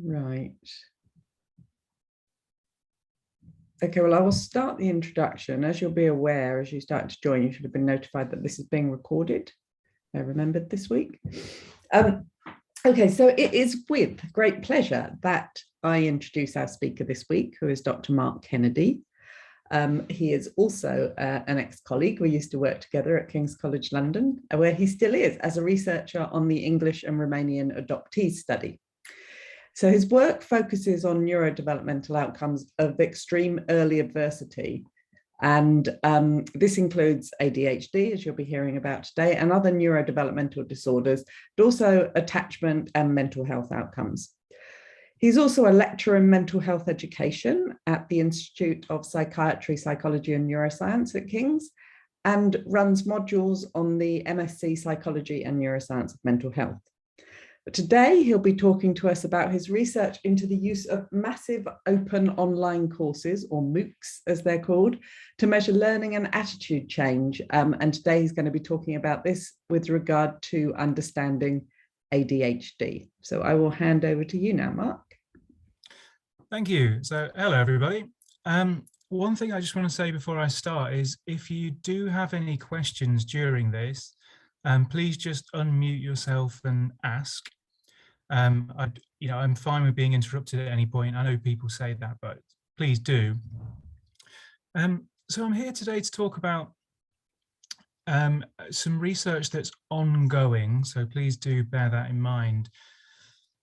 Right. Okay, well, I will start the introduction. As you'll be aware, as you start to join, you should have been notified that this is being recorded. I remembered this week. Okay, so it is with great pleasure that I introduce our speaker this week, who is Dr. Mark Kennedy. He is also an ex-colleague. We used to work together at King's College London, where he still is as a researcher on the English and Romanian adoptees study. So his work focuses on neurodevelopmental outcomes of extreme early adversity. And this includes ADHD, as you'll be hearing about today, and other neurodevelopmental disorders, but also attachment and mental health outcomes. He's also a lecturer in mental health education at the Institute of Psychiatry, Psychology and Neuroscience at King's, and runs modules on the MSc Psychology and Neuroscience of Mental Health. But today he'll be talking to us about his research into the use of massive open online courses, or MOOCs as they're called, to measure learning and attitude change. And today he's going to be talking about this with regard to understanding ADHD. So I will hand over to you now, Mark. Thank you. So hello, everybody. One thing I just want to say before I start is if you do have any questions during this, please just unmute yourself and ask. I'm fine with being interrupted at any point. I know people say that, but please do. So I'm here today to talk about some research that's ongoing, so please do bear that in mind.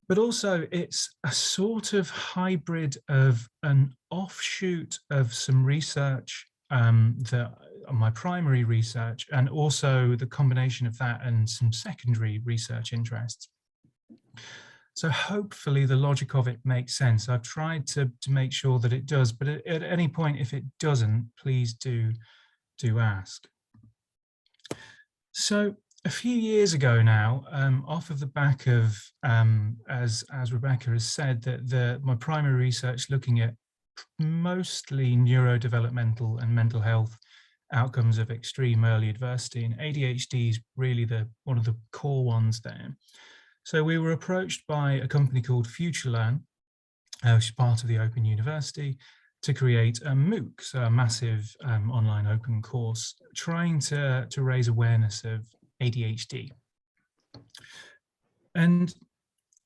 But also it's a sort of hybrid of an offshoot of some research my primary research, and also the combination of that and some secondary research interests. So hopefully the logic of it makes sense. I've tried to make sure that it does, but at any point, if it doesn't, please do ask. So a few years ago now, off of the back of, as Rebecca has said, that my primary research looking at mostly neurodevelopmental and mental health outcomes of extreme early adversity, and ADHD is really one of the core ones there. So we were approached by a company called FutureLearn, which is part of the Open University, to create a MOOC, so a massive online open course, trying to raise awareness of ADHD. And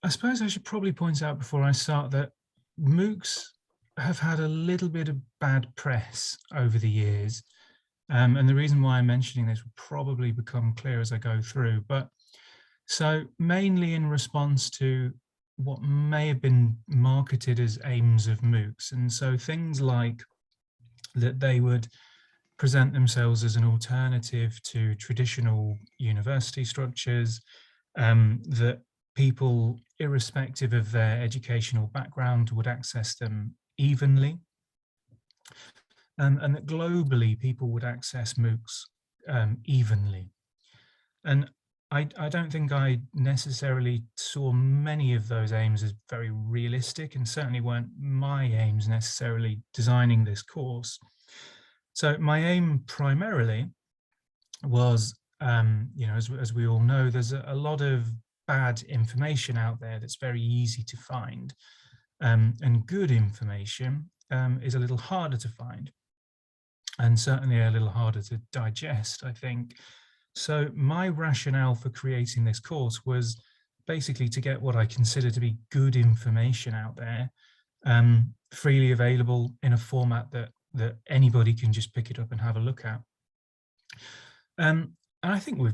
I suppose I should probably point out before I start that MOOCs have had a little bit of bad press over the years. And the reason why I'm mentioning this will probably become clear as I go through. But so mainly in response to what may have been marketed as aims of MOOCs. And so things like that they would present themselves as an alternative to traditional university structures, that people, irrespective of their educational background, would access them evenly. And that globally people would access MOOCs evenly. And I don't think I necessarily saw many of those aims as very realistic, and certainly weren't my aims necessarily designing this course. So my aim primarily was, as we all know, there's a lot of bad information out there that's very easy to find, and good information is a little harder to find, and certainly a little harder to digest, I think. So my rationale for creating this course was basically to get what I consider to be good information out there, freely available in a format that anybody can just pick it up and have a look at. And I think we've,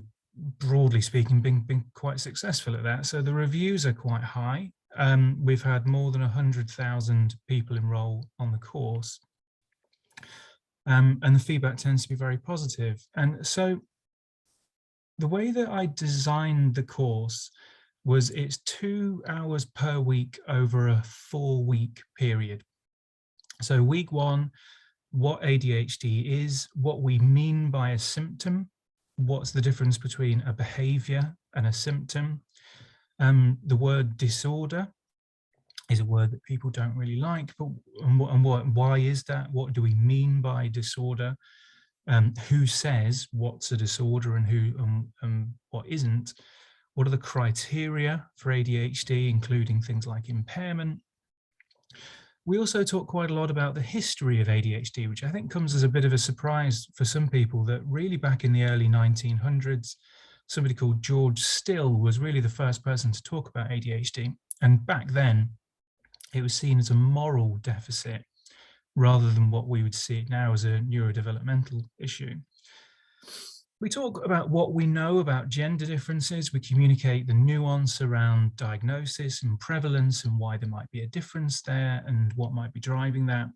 broadly speaking, been quite successful at that. So the reviews are quite high. We've had more than 100,000 people enroll on the course. And the feedback tends to be very positive. And so the way that I designed the course was it's 2 hours per week over a 4-week period. So week 1, what ADHD is, what we mean by a symptom, what's the difference between a behavior and a symptom. The word disorder is a word that people don't really like, but why is that? What do we mean by disorder? Who says what's a disorder and what isn't? What are the criteria for ADHD, including things like impairment? We also talk quite a lot about the history of ADHD, which I think comes as a bit of a surprise for some people, that really back in the early 1900s, somebody called George Still was really the first person to talk about ADHD. And back then, it was seen as a moral deficit rather than what we would see it now as a neurodevelopmental issue. We talk about what we know about gender differences. We communicate the nuance around diagnosis and prevalence and why there might be a difference there and what might be driving that.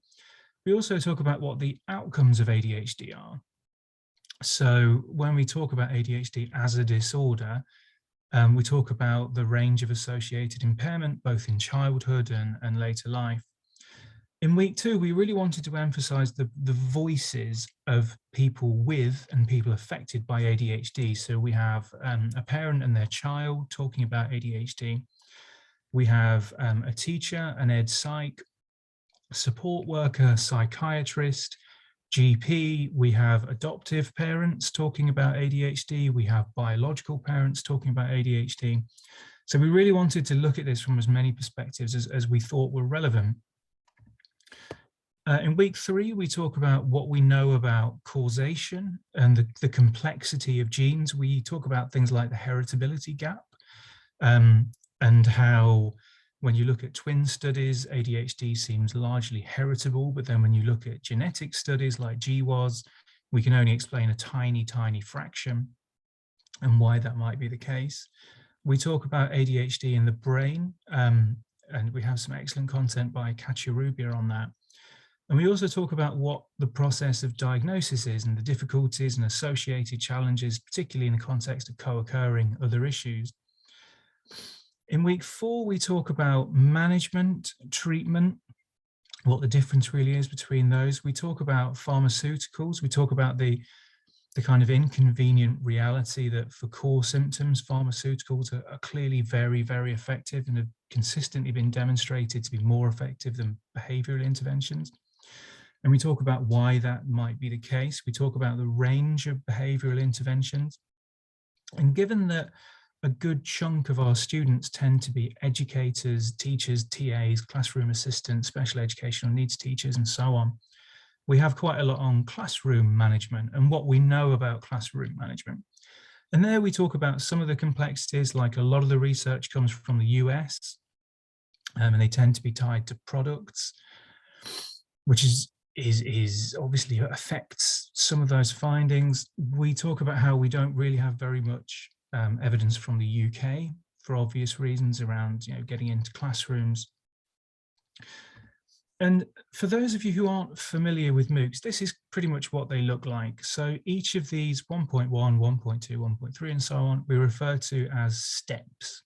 We also talk about what the outcomes of ADHD are. So when we talk about ADHD as a disorder, we talk about the range of associated impairment, both in childhood and later life. In week 2, we really wanted to emphasize the voices of people with and people affected by ADHD. So we have a parent and their child talking about ADHD. We have a teacher, an ed psych, support worker, psychiatrist, GP. We have adoptive parents talking about ADHD. We have biological parents talking about ADHD. So we really wanted to look at this from as many perspectives as we thought were relevant. In week 3, we talk about what we know about causation and the complexity of genes. We talk about things like the heritability gap and how when you look at twin studies, ADHD seems largely heritable, but then when you look at genetic studies like GWAS, we can only explain a tiny, tiny fraction and why that might be the case. We talk about ADHD in the brain, and we have some excellent content by Katja Rubia on that. And we also talk about what the process of diagnosis is and the difficulties and associated challenges, particularly in the context of co-occurring other issues. In week 4, we talk about management, treatment, what the difference really is between those. We talk about pharmaceuticals. We talk about the kind of inconvenient reality that for core symptoms, pharmaceuticals are clearly very, very effective and have consistently been demonstrated to be more effective than behavioral interventions. And we talk about why that might be the case. We talk about the range of behavioral interventions. And given that a good chunk of our students tend to be educators, teachers, TAs, classroom assistants, special educational needs teachers, and so on, we have quite a lot on classroom management and what we know about classroom management. And there we talk about some of the complexities, like a lot of the research comes from the US, and they tend to be tied to products, which is obviously affects some of those findings. We talk about how we don't really have very much evidence from the UK for obvious reasons around getting into classrooms. And for those of you who aren't familiar with MOOCs, this is pretty much what they look like. So each of these 1.1, 1.2, 1.3 and so on, we refer to as steps.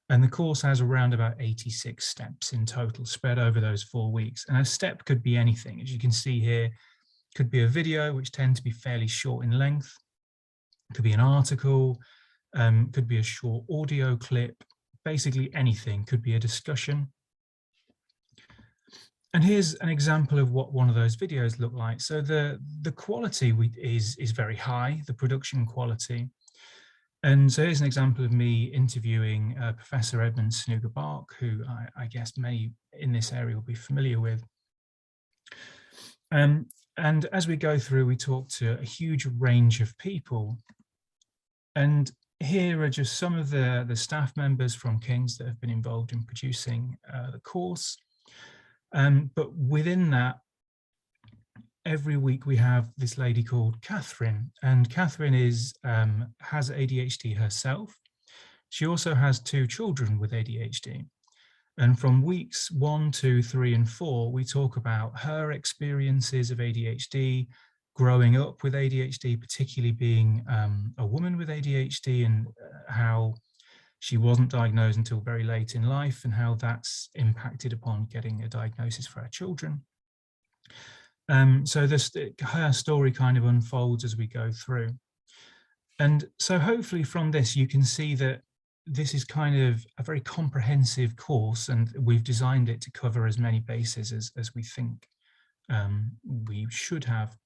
And the course has around about 86 steps in total spread over those 4 weeks. And a step could be anything. As you can see here, could be a video, which tend to be fairly short in length. It could be an article, could be a short audio clip, basically anything, could be a discussion. And here's an example of what one of those videos look like. So the quality is very high, the production quality. And so here's an example of me interviewing Professor Edmund Snooger-Bark, who I guess many in this area will be familiar with. And as we go through, we talk to a huge range of people. And here are just some of the staff members from King's that have been involved in producing the course. But within that, every week we have this lady called Catherine, and Catherine has ADHD herself. She also has 2 children with ADHD. And from weeks 1, 2, 3, and 4, we talk about her experiences of ADHD, growing up with ADHD, particularly being a woman with ADHD, and how she wasn't diagnosed until very late in life and how that's impacted upon getting a diagnosis for her children. So her story kind of unfolds as we go through. And so hopefully from this, you can see that this is kind of a very comprehensive course, and we've designed it to cover as many bases as we think we should have.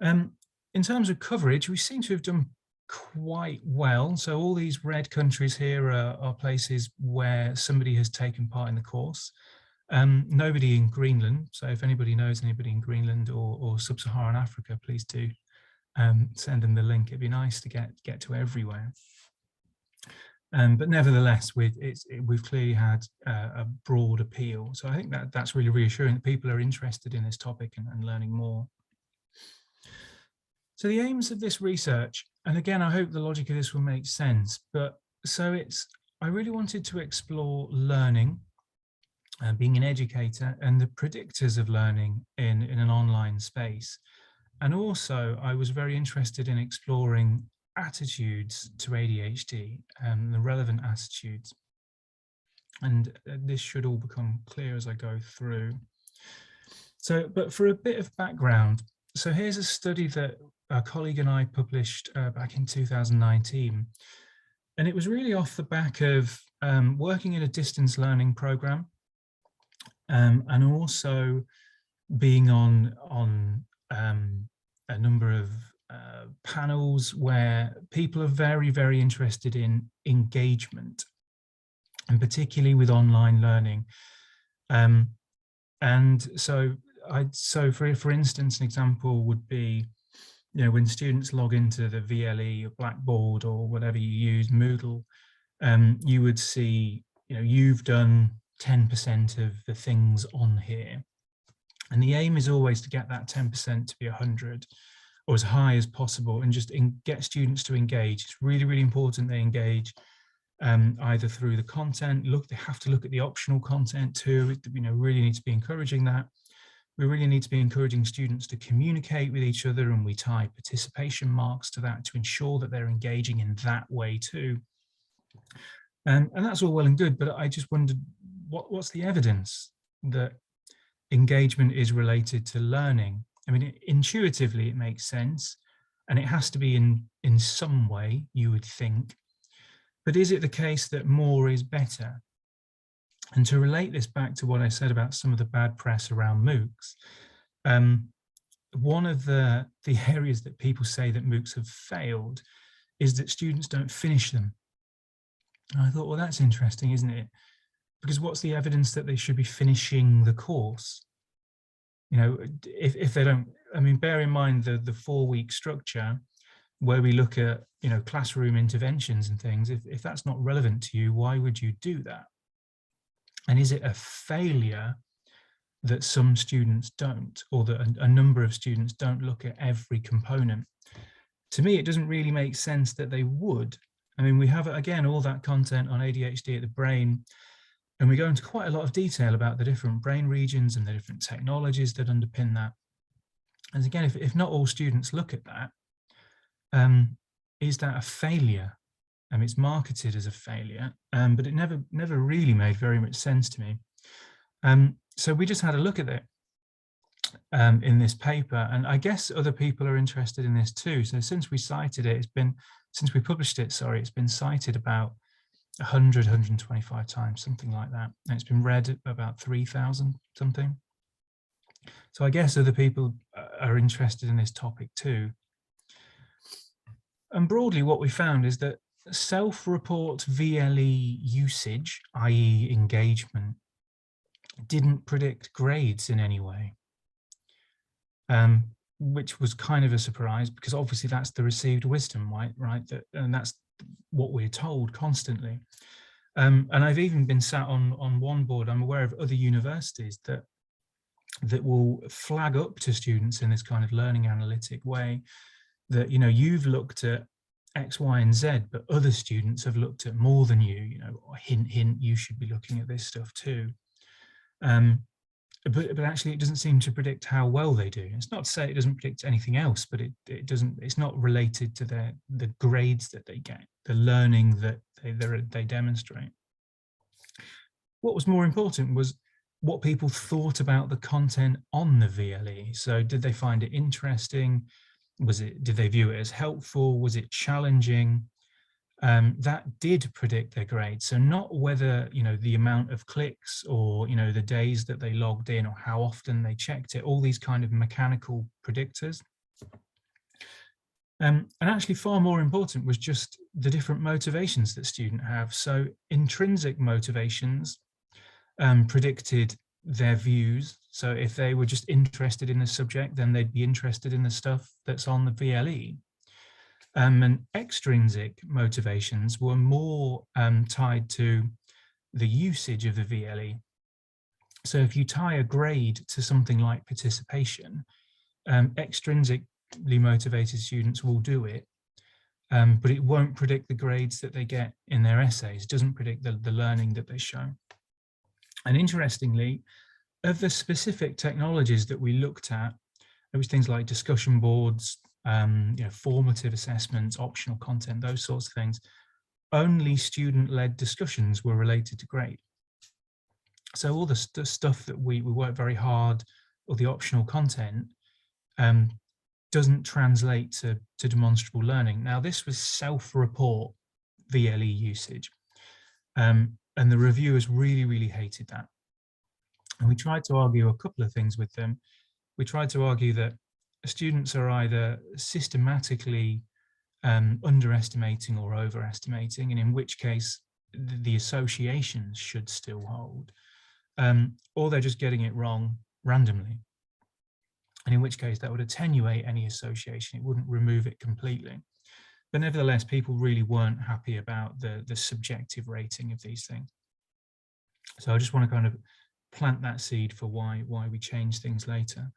In terms of coverage, we seem to have done quite well. So all these red countries here are places where somebody has taken part in the course. Nobody in Greenland. So if anybody knows anybody in Greenland or sub-Saharan Africa, please do send them the link. It'd be nice to get to everywhere. But nevertheless, we've clearly had a broad appeal. So I think that's really reassuring that people are interested in this topic and learning more. So the aims of this research, and again, I hope the logic of this will make sense, but so I really wanted to explore learning, being an educator, and the predictors of learning in an online space. And also, I was very interested in exploring attitudes to ADHD and the relevant attitudes. And this should all become clear as I go through. So, but for a bit of background, so here's a study that a colleague and I published back in 2019. And it was really off the back of working in a distance learning program and also being on a number of panels where people are very, very interested in engagement, and particularly with online learning. And so for instance, an example would be, when students log into the VLE or Blackboard or whatever you use, Moodle, you would see, you've done 10% of the things on here. And the aim is always to get that 10% to be 100 or as high as possible, and just get students to engage. It's really, really important they engage either through the content. They have to look at the optional content too. Really need to be encouraging that. We really need to be encouraging students to communicate with each other, and we tie participation marks to that to ensure that they're engaging in that way too. And that's all well and good, but I just wondered, what's the evidence that engagement is related to learning? I mean, intuitively it makes sense, and it has to be in some way, you would think. But is it the case that more is better? And to relate this back to what I said about some of the bad press around MOOCs, one of the areas that people say that MOOCs have failed is that students don't finish them. And I thought, well, that's interesting, isn't it? Because what's the evidence that they should be finishing the course? If they don't, I mean, bear in mind the 4-week structure where we look at, classroom interventions and things. If that's not relevant to you, why would you do that? And is it a failure that some students don't, or that a number of students don't look at every component? To me, it doesn't really make sense that they would. I mean, we have, again, all that content on ADHD at the brain, and we go into quite a lot of detail about the different brain regions and the different technologies that underpin that. And again, if not all students look at that, is that a failure? It's marketed as a failure, but it never really made very much sense to me. So we just had a look at it in this paper, and I guess other people are interested in this too. So since we cited it, since we published it, it's been cited about 100, 125 times, something like that. And it's been read about 3,000 something. So I guess other people are interested in this topic too. And broadly, what we found is that self-report VLE usage, i.e. engagement, didn't predict grades in any way, which was kind of a surprise, because obviously that's the received wisdom, right? And that's what we're told constantly. And I've even been sat on one board. I'm aware of other universities that will flag up to students in this kind of learning analytic way that, you've looked at X, Y, and Z, but other students have looked at more than you, hint, hint, you should be looking at this stuff too. But actually it doesn't seem to predict how well they do. It's not to say it doesn't predict anything else, but it's not related to the grades that they get, the learning that they demonstrate. What was more important was what people thought about the content on the VLE. So did they find it interesting? Did they view it as helpful? Was it challenging? That did predict their grades. So not whether, the amount of clicks or, the days that they logged in or how often they checked it, all these kind of mechanical predictors. And actually far more important was just the different motivations that students have. So intrinsic motivations predicted their views. So if they were just interested in the subject, then they'd be interested in the stuff that's on the VLE. And extrinsic motivations were more tied to the usage of the VLE. So if you tie a grade to something like participation, extrinsically motivated students will do it, but it won't predict the grades that they get in their essays. It doesn't predict the learning that they show. And interestingly, of the specific technologies that we looked at, there was things like discussion boards, formative assessments, optional content, those sorts of things. Only student-led discussions were related to grade. So all the stuff that we work very hard, or the optional content, doesn't translate to demonstrable learning. Now, this was self-report VLE usage, and the reviewers really, really hated that. And we tried to argue a couple of things with them. We tried to argue that students are either systematically underestimating or overestimating, and in which case the associations should still hold, or they're just getting it wrong randomly. And in which case that would attenuate any association, it wouldn't remove it completely. But nevertheless, people really weren't happy about the subjective rating of these things. So I just want to kind of plant that seed for why we change things later.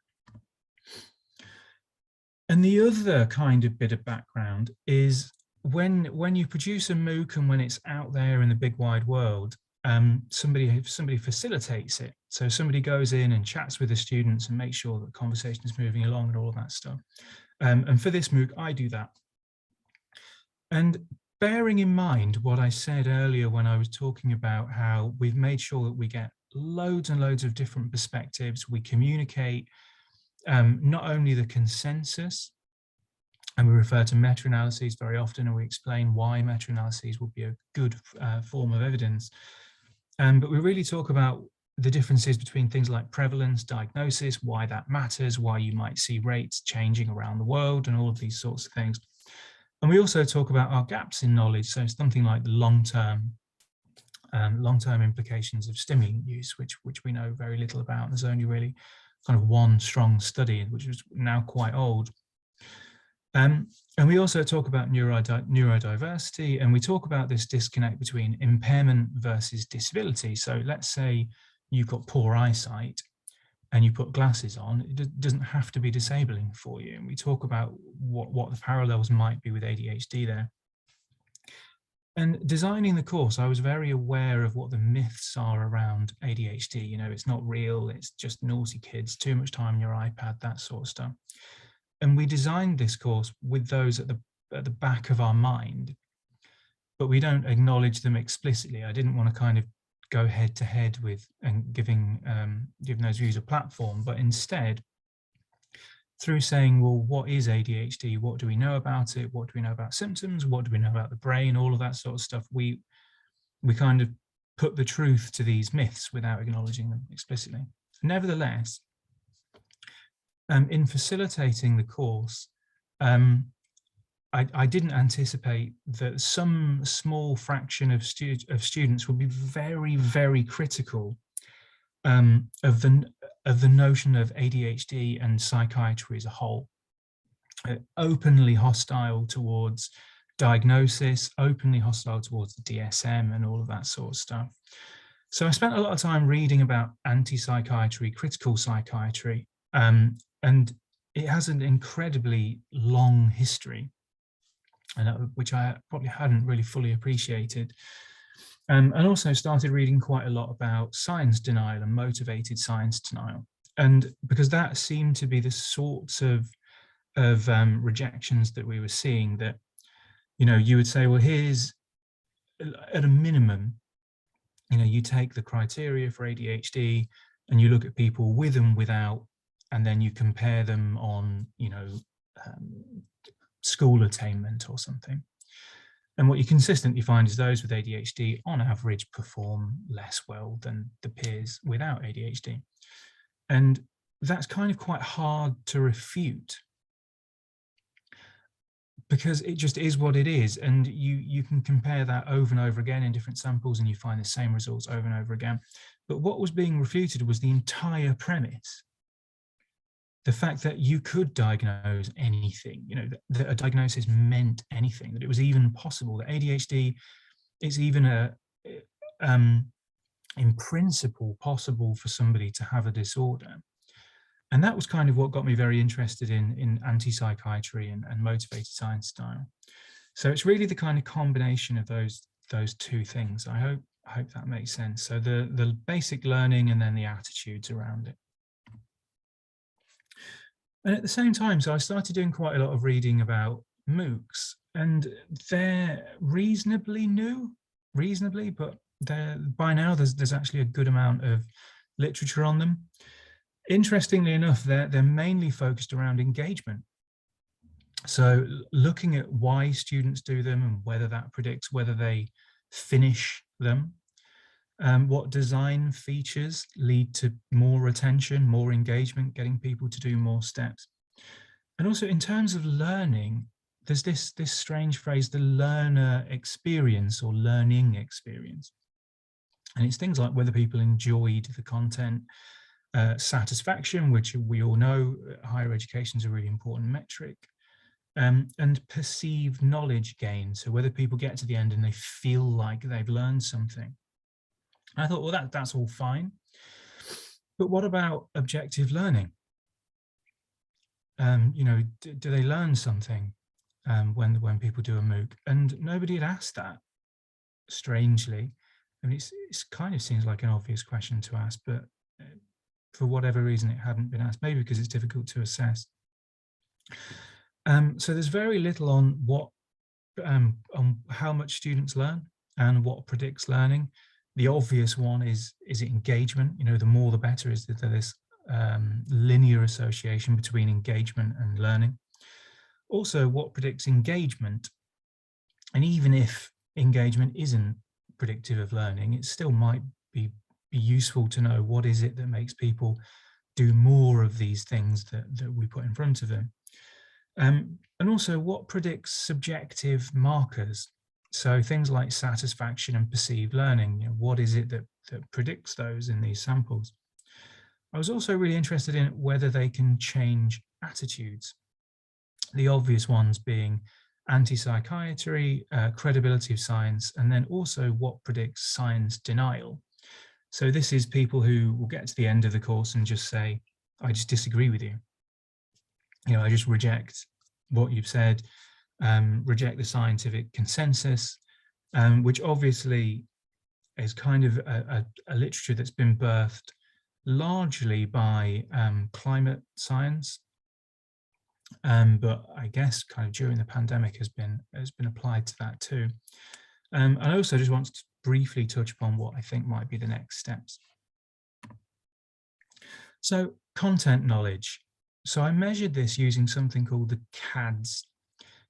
And the other kind of bit of background is when you produce a MOOC and when it's out there in the big wide world, somebody facilitates it. So somebody goes in and chats with the students and makes sure that the conversation is moving along and all of that stuff. And for this MOOC, I do that. And bearing in mind what I said earlier when I was talking about how we've made sure that we get loads and loads of different perspectives, we communicate not only the consensus, and we refer to meta-analyses very often, and we explain why meta-analyses would be a good form of evidence. But we really talk about the differences between things like prevalence, diagnosis, why that matters, why you might see rates changing around the world, and all of these sorts of things. And we also talk about our gaps in knowledge, so something like the long-term implications of stimulant use, which we know very little about. There's only really kind of one strong study, which is now quite old. And we also talk about neurodiversity, and we talk about this disconnect between impairment versus disability. So let's say you've got poor eyesight and you put glasses on, it doesn't have to be disabling for you. And we talk about what the parallels might be with ADHD there. And designing the course, I was very aware of what the myths are around ADHD. You know, it's not real, it's just naughty kids, too much time on your iPad, that sort of stuff. And we designed this course with those at the back of our mind, but we don't acknowledge them explicitly. I didn't want to kind of go head to head with and giving those views a platform, but instead, through saying, well, what is ADHD? What do we know about it? What do we know about symptoms? What do we know about the brain? All of that sort of stuff. We kind of put the truth to these myths without acknowledging them explicitly. Nevertheless, in facilitating the course, I didn't anticipate that some small fraction of students would be very, very critical of the notion of ADHD and psychiatry as a whole. Openly hostile towards diagnosis, openly hostile towards the DSM and all of that sort of stuff. So I spent a lot of time reading about anti-psychiatry, critical psychiatry, and it has an incredibly long history, and which I probably hadn't really fully appreciated. And also started reading quite a lot about science denial and motivated science denial. And because that seemed to be the sorts of rejections that we were seeing, that, you know, you would say, well, here's, at a minimum, you know, you take the criteria for ADHD and you look at people with and without, and then you compare them on, you know, school attainment or something. And what you consistently find is those with ADHD, on average, perform less well than the peers without ADHD. And that's kind of quite hard to refute. because it just is what it is. And you can compare that over and over again in different samples and you find the same results over and over again. But what was being refuted was the entire premise. The fact that you could diagnose anything, that a diagnosis meant anything, that it was even possible, that ADHD is even in principle possible for somebody to have a disorder. And that was kind of what got me very interested in anti-psychiatry and motivated science style. So it's really the kind of combination of those two things. I hope that makes sense. So the basic learning and then the attitudes around it. And at the same time, so I started doing quite a lot of reading about MOOCs, and they're reasonably new, but by now there's actually a good amount of literature on them. Interestingly enough, they're mainly focused around engagement. So looking at why students do them and whether that predicts whether they finish them. What design features lead to more retention, more engagement, getting people to do more steps. And also in terms of learning, there's this strange phrase, the learner experience or learning experience. And it's things like whether people enjoyed the content, satisfaction, which we all know higher education is a really important metric, and perceived knowledge gain. So whether people get to the end and they feel like they've learned something. I thought, well, that's all fine. But what about objective learning? Do they learn something when people do a MOOC? And nobody had asked that, strangely. I mean, it's kind of seems like an obvious question to ask, but for whatever reason, it hadn't been asked, maybe because it's difficult to assess. So there's very little on on how much students learn and what predicts learning. The obvious one is engagement. The more the better, is that there's linear association between engagement and learning. Also, what predicts engagement, and even if engagement isn't predictive of learning, it still might be useful to know what is it that makes people do more of these things that we put in front of them. And also what predicts subjective markers. So things like satisfaction and perceived learning, what is it that predicts those in these samples? I was also really interested in whether they can change attitudes. The obvious ones being anti-psychiatry, credibility of science, and then also what predicts science denial. So this is people who will get to the end of the course and just say, I just disagree with you. I just reject what you've said, reject the scientific consensus, which obviously is kind of a literature that's been birthed largely by climate science, but I guess kind of during the pandemic has been applied to that too. And I also just want to briefly touch upon what I think might be the next steps. So content knowledge. So I measured this using something called the CADS,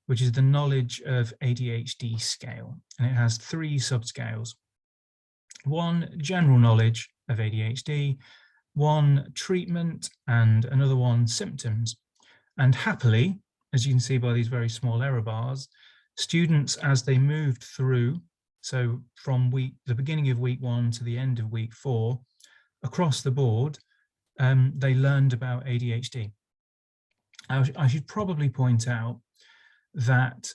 which is the Knowledge of ADHD Scale, and it has 3 subscales. 1, general knowledge of ADHD, 1, treatment, and another 1, symptoms. And happily, as you can see by these very small error bars, students, as they moved through, so from the beginning of week 1 to the end of week 4, across the board, they learned about ADHD. I should probably point out that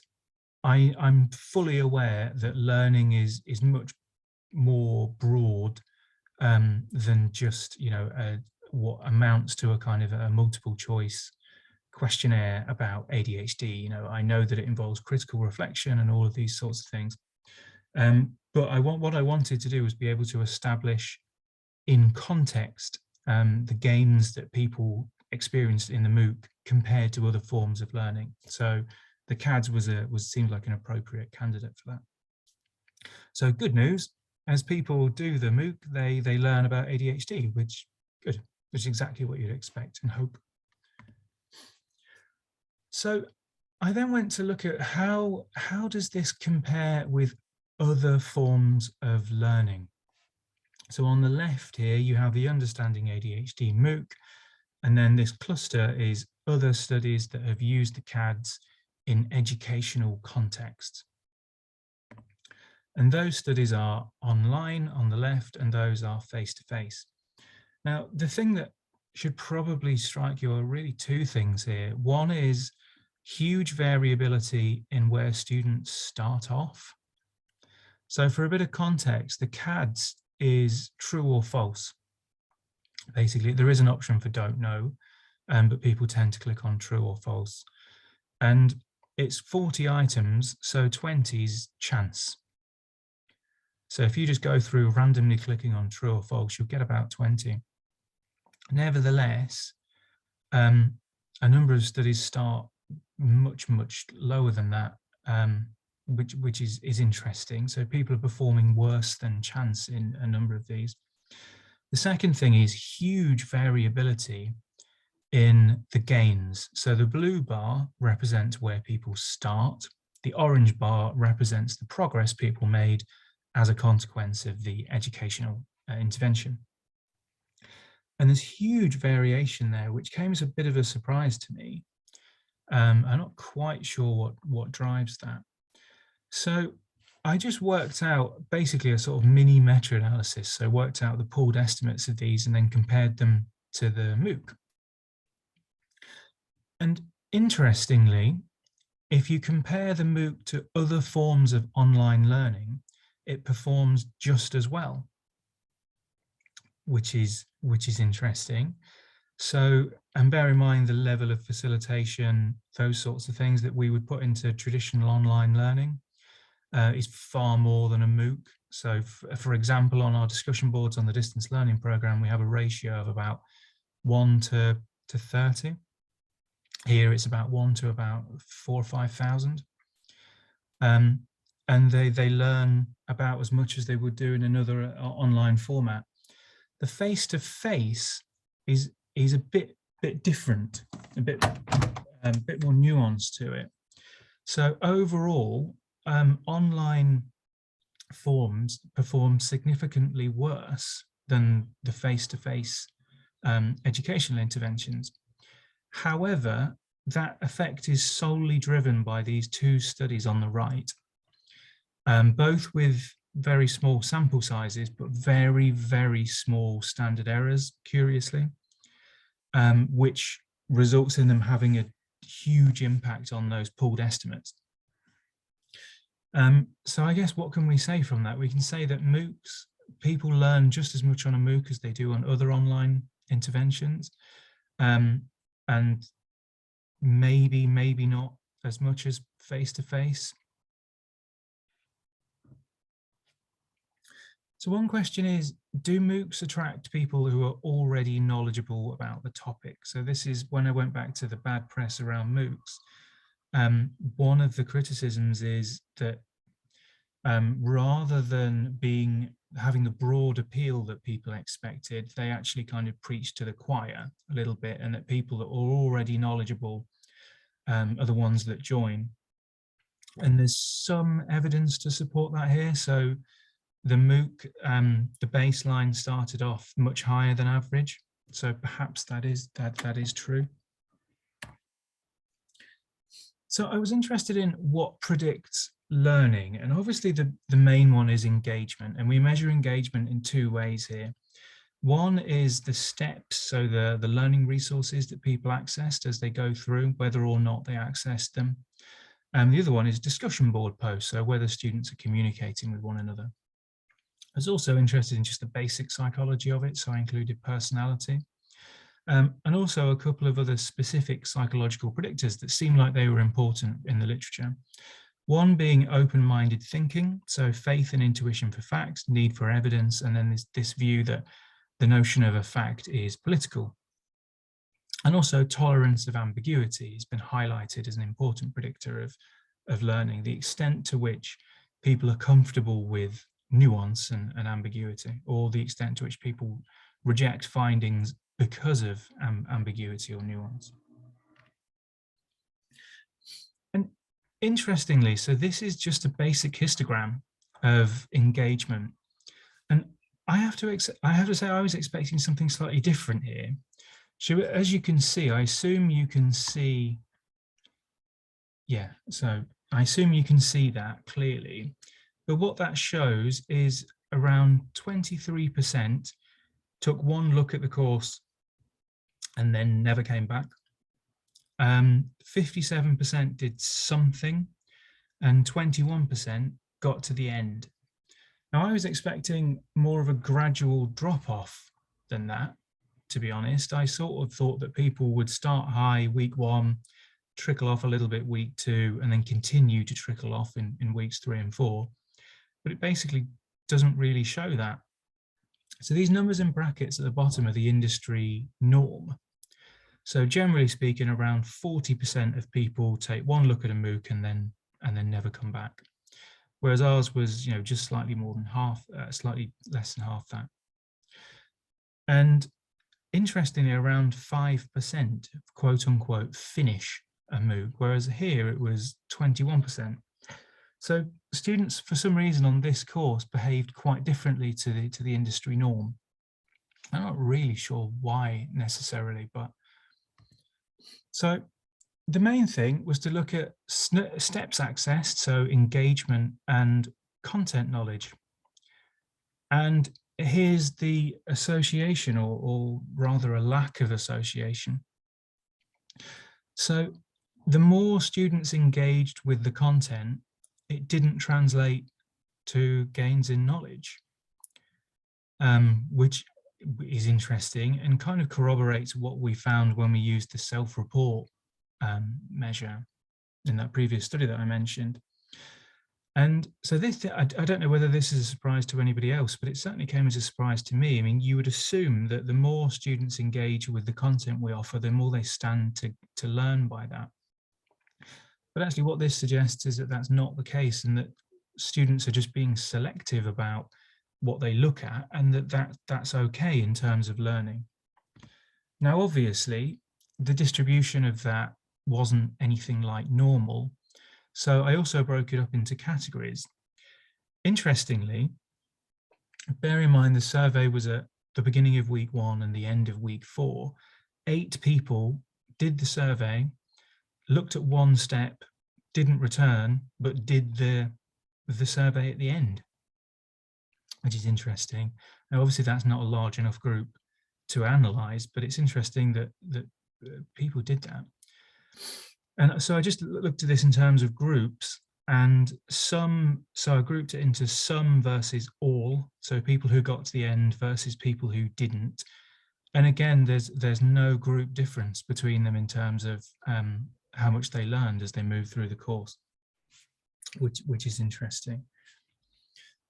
I'm fully aware that learning is much more broad than just what amounts to a kind of a multiple choice questionnaire about ADHD. I know that it involves critical reflection and all of these sorts of things. But what I wanted to do was be able to establish in context the gains that people experienced in the MOOC compared to other forms of learning. So the CADS seemed like an appropriate candidate for that. So good news, as people do the MOOC, they learn about ADHD, which is exactly what you'd expect and hope. So I then went to look at how does this compare with other forms of learning. So on the left here, you have the Understanding ADHD MOOC, and then this cluster is other studies that have used the CADS in educational contexts. And those studies are online on the left, and those are face-to-face. Now, the thing that should probably strike you are really two things here. One is huge variability in where students start off. So for a bit of context, the CADS is true or false. Basically, there is an option for don't know, but people tend to click on true or false. And it's 40 items, so 20 is chance. So if you just go through randomly clicking on true or false, you'll get about 20. Nevertheless, a number of studies start much lower than that, which is interesting. So people are performing worse than chance in a number of these. The second thing is huge variability in the gains. So the blue bar represents where people start. The orange bar represents the progress people made as a consequence of the educational intervention. And there's huge variation there, which came as a bit of a surprise to me. I'm not quite sure what drives that. So I just worked out basically a sort of mini meta-analysis. So worked out the pooled estimates of these and then compared them to the MOOC. And interestingly, if you compare the MOOC to other forms of online learning, it performs just as well, which is interesting. So, and bear in mind the level of facilitation, those sorts of things that we would put into traditional online learning is far more than a MOOC. So for example, on our discussion boards on the distance learning program, we have a ratio of about 1 to 30. Here it's about 1 to about 4,000 or 5,000. And they learn about as much as they would do in another online format. The face-to-face is a bit different, a bit more nuanced to it. So overall, online forms perform significantly worse than the face-to-face educational interventions. However, that effect is solely driven by these two studies on the right, both with very small sample sizes, but very small standard errors, curiously, which results in them having a huge impact on those pooled estimates. So I guess what can we say from that? We can say that MOOCs, people learn just as much on a MOOC as they do on other online interventions, and maybe not as much as face-to-face. So one question is, do MOOCs attract people who are already knowledgeable about the topic? So this is when I went back to the bad press around MOOCs. One of the criticisms is that rather than having the broad appeal that people expected, they actually kind of preached to the choir a little bit, and that people that are already knowledgeable are the ones that join. And there's some evidence to support that here. So the MOOC, the baseline started off much higher than average. So perhaps that is true. So I was interested in what predicts learning, and obviously the main one is engagement, and we measure engagement in two ways here. One is the steps, so the learning resources that people accessed as they go through, whether or not they accessed them. And the other one is discussion board posts, so whether students are communicating with one another. I was also interested in just the basic psychology of it, so I included personality. And also a couple of other specific psychological predictors that seem like they were important in the literature. One being open-minded thinking, so faith and intuition for facts, need for evidence, and then this view that the notion of a fact is political. And also tolerance of ambiguity has been highlighted as an important predictor of learning, the extent to which people are comfortable with nuance and ambiguity, or the extent to which people reject findings because of ambiguity or nuance. And interestingly, so this is just a basic histogram of engagement. And I have to say I was expecting something slightly different here. So as you can see, I assume you can see Yeah, so I assume you can see that clearly. But what that shows is around 23% took one look at the course and then never came back. 57% did something, and 21% got to the end. Now, I was expecting more of a gradual drop off than that, to be honest. I sort of thought that people would start high week 1, trickle off a little bit week 2, and then continue to trickle off in weeks 3 and 4. But it basically doesn't really show that. So these numbers in brackets at the bottom are the industry norm. So generally speaking, around 40% of people take one look at a MOOC and then never come back. Whereas ours was, just slightly more than half, slightly less than half that. And interestingly, around 5% quote unquote finish a MOOC, whereas here it was 21%. So students, for some reason on this course, behaved quite differently to the industry norm. I'm not really sure why necessarily, but so the main thing was to look at steps accessed, so engagement and content knowledge. And here's the association, or rather a lack of association. So the more students engaged with the content, it didn't translate to gains in knowledge, which is interesting and kind of corroborates what we found when we used the self-report measure in that previous study that I mentioned. And so this, I don't know whether this is a surprise to anybody else, but it certainly came as a surprise to me. I mean, you would assume that the more students engage with the content we offer, the more they stand to learn by that. But actually what this suggests is that that's not the case, and that students are just being selective about what they look at, and that's okay in terms of learning. Now, obviously, the distribution of that wasn't anything like normal. So I also broke it up into categories. Interestingly, bear in mind the survey was at the beginning of week 1 and the end of week 4. 8 people did the survey, looked at one step, didn't return, but did the survey at the end, which is interesting. Now, obviously, that's not a large enough group to analyze, but it's interesting that people did that. And so I just looked at this in terms of groups, and so I grouped it into some versus all, so people who got to the end versus people who didn't. And again, there's no group difference between them in terms of how much they learned as they moved through the course, which is interesting.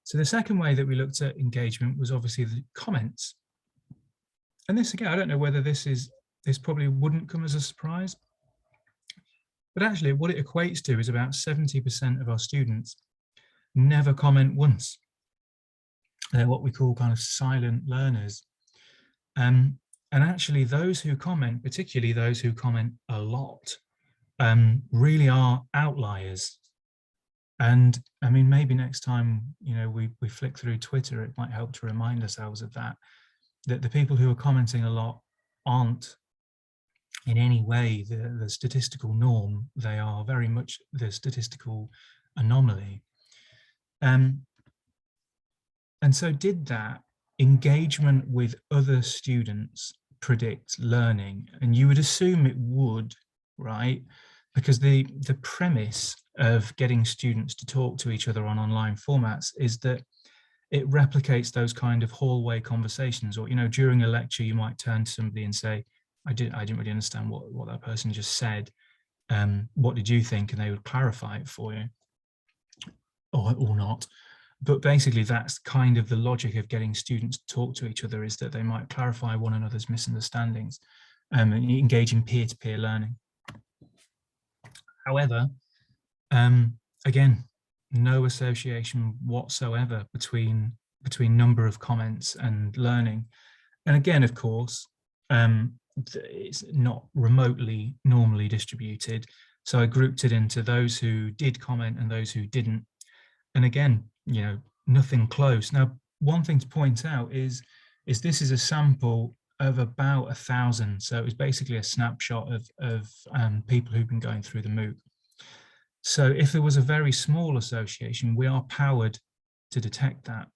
So the second way that we looked at engagement was obviously the comments. And this, again, I don't know whether this probably wouldn't come as a surprise, but actually what it equates to is about 70% of our students never comment once. They're what we call kind of silent learners. And actually those who comment, particularly those who comment a lot, really are outliers. And I mean, maybe next time, we flick through Twitter, it might help to remind ourselves of that the people who are commenting a lot aren't in any way the statistical norm. They are very much the statistical anomaly. And so did that engagement with other students predict learning? And you would assume it would, right? Because the premise of getting students to talk to each other on online formats is that it replicates those kind of hallway conversations, or during a lecture you might turn to somebody and say, I didn't really understand what that person just said. What did you think? And they would clarify it for you, or not. But basically that's kind of the logic of getting students to talk to each other, is that they might clarify one another's misunderstandings and engage in peer-to-peer learning. However, again, no association whatsoever between number of comments and learning. And again, of course, it's not remotely normally distributed. So I grouped it into those who did comment and those who didn't. And again, nothing close. Now, one thing to point out is this is a sample of about 1,000. So it was basically a snapshot of people who've been going through the MOOC. So if there was a very small association, we are powered to detect that.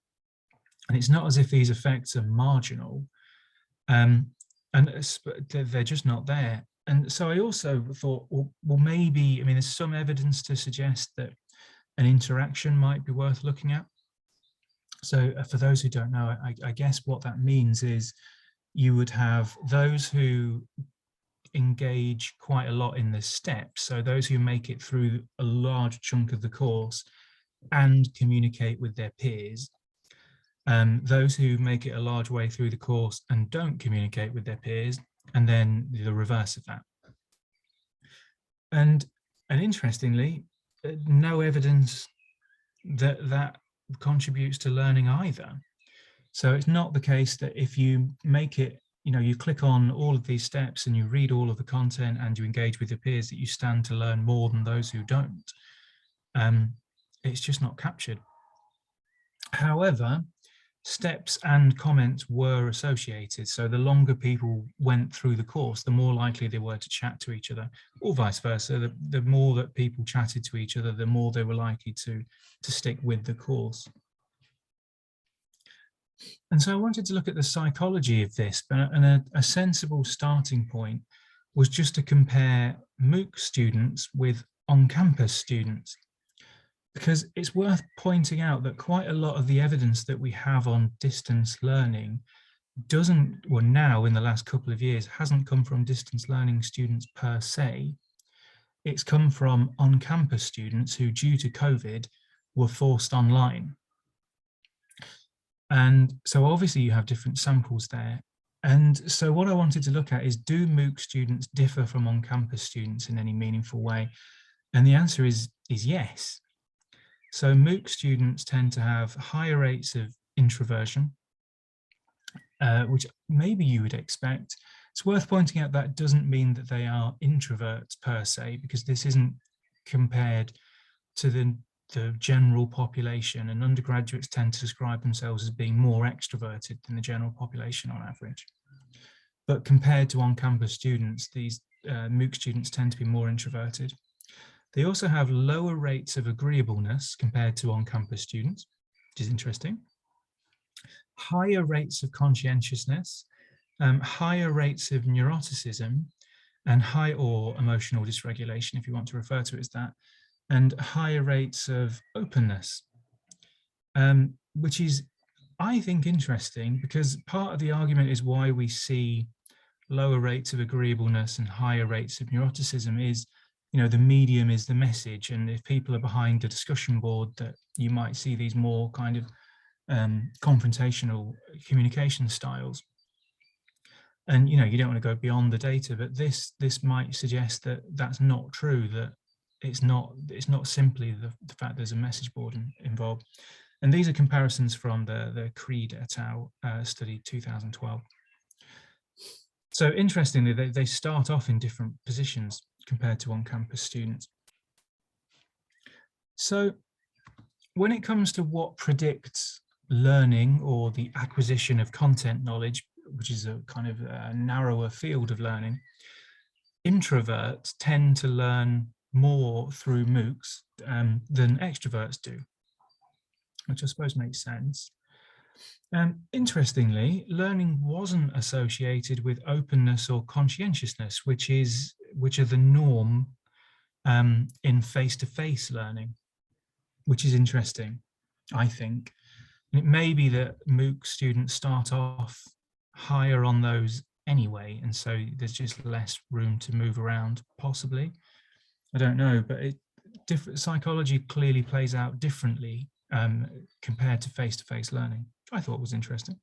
And it's not as if these effects are marginal, and they're just not there. And so I also thought, well, maybe, I mean, there's some evidence to suggest that an interaction might be worth looking at. So for those who don't know, I guess what that means is you would have those who engage quite a lot in the steps, so those who make it through a large chunk of the course and communicate with their peers, those who make it a large way through the course and don't communicate with their peers, and then the reverse of that. And interestingly, no evidence that contributes to learning either. So it's not the case that if you make it, you click on all of these steps and you read all of the content and you engage with your peers, that you stand to learn more than those who don't. It's just not captured. However, steps and comments were associated. So the longer people went through the course, the more likely they were to chat to each other, or vice versa. The more that people chatted to each other, the more they were likely to stick with the course. And so I wanted to look at the psychology of this, and a sensible starting point was just to compare MOOC students with on-campus students, because it's worth pointing out that quite a lot of the evidence that we have on distance learning now in the last couple of years, hasn't come from distance learning students per se. It's come from on-campus students who, due to COVID, were forced online. And so obviously you have different samples there. And so what I wanted to look at is, do MOOC students differ from on-campus students in any meaningful way? And the answer is yes. So MOOC students tend to have higher rates of introversion, which maybe you would expect. It's worth pointing out that doesn't mean that they are introverts per se, because this isn't compared to the general population, and undergraduates tend to describe themselves as being more extroverted than the general population on average. But compared to on-campus students, these MOOC students tend to be more introverted. They also have lower rates of agreeableness compared to on-campus students, which is interesting. Higher rates of conscientiousness, higher rates of neuroticism, and high or emotional dysregulation, if you want to refer to it as that, and higher rates of openness, which is, I think, interesting, because part of the argument is why we see lower rates of agreeableness and higher rates of neuroticism is, the medium is the message. And if people are behind a discussion board, that you might see these more kind of confrontational communication styles. And, you don't want to go beyond the data, but this might suggest that that's not true, that it's not simply the fact there's a message board involved. And these are comparisons from the Creed et al. Study 2012. So interestingly, they start off in different positions compared to on-campus students. So when it comes to what predicts learning or the acquisition of content knowledge, which is a kind of a narrower field of learning, introverts tend to learn more through MOOCs than extroverts do, which I suppose makes sense. Interestingly, learning wasn't associated with openness or conscientiousness, which are the norm in face-to-face learning, which is interesting, I think. And it may be that MOOC students start off higher on those anyway, and so there's just less room to move around, possibly. I don't know, but different psychology clearly plays out differently compared to face-to-face learning, which I thought was interesting.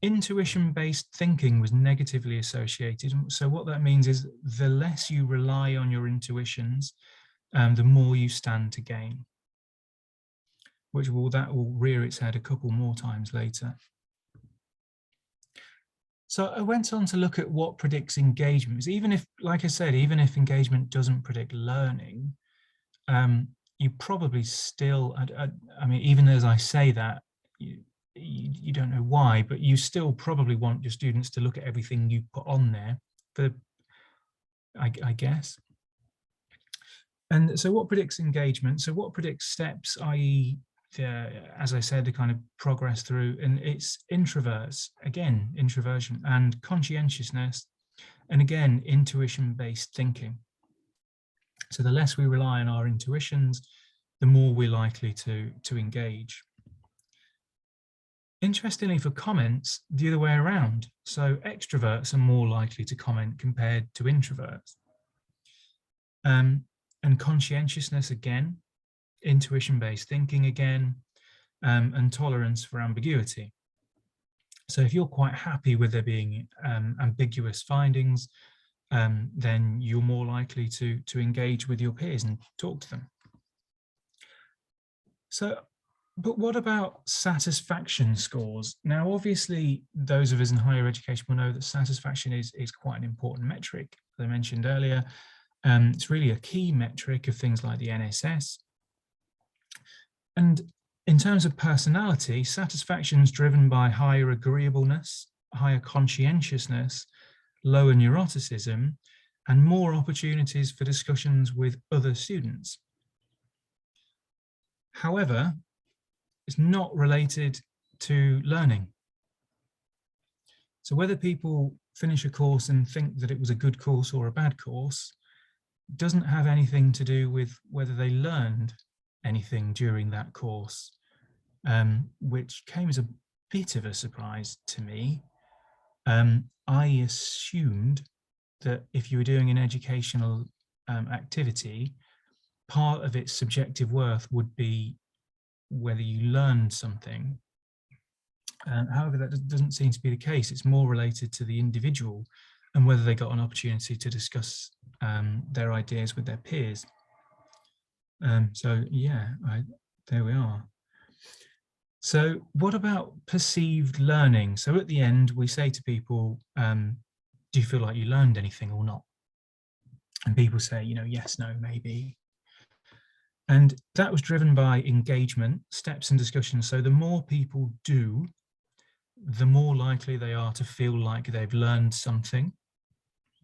Intuition-based thinking was negatively associated. So what that means is the less you rely on your intuitions, the more you stand to gain, that will rear its head a couple more times later. So I went on to look at what predicts engagement. Even if, like I said, even if engagement doesn't predict learning, you probably still, I mean, even as I say that, you don't know why, but you still probably want your students to look at everything you put on there, I guess. And so what predicts engagement? So what predicts steps, i.e., as I said, the kind of progress through, and it's introverts, again, introversion, and conscientiousness, and again, intuition-based thinking. So the less we rely on our intuitions, the more we're likely to engage. Interestingly, for comments, the other way around. So extroverts are more likely to comment compared to introverts. And conscientiousness again, intuition-based thinking again, and tolerance for ambiguity. So if you're quite happy with there being ambiguous findings, then you're more likely to engage with your peers and talk to them. So, but what about satisfaction scores? Now, obviously, those of us in higher education will know that satisfaction is quite an important metric, as I mentioned earlier. It's really a key metric of things like the NSS. And in terms of personality, satisfaction is driven by higher agreeableness, higher conscientiousness, lower neuroticism, and more opportunities for discussions with other students. However, it's not related to learning. So whether people finish a course and think that it was a good course or a bad course doesn't have anything to do with whether they learned anything during that course, which came as a bit of a surprise to me. I assumed that if you were doing an educational activity, part of its subjective worth would be whether you learned something. However, that doesn't seem to be the case. It's more related to the individual and whether they got an opportunity to discuss their ideas with their peers. So yeah, there we are. So what about perceived learning? So at the end, we say to people, do you feel like you learned anything or not? And people say, yes, no, maybe. And that was driven by engagement, steps and discussions. So the more people do, the more likely they are to feel like they've learned something.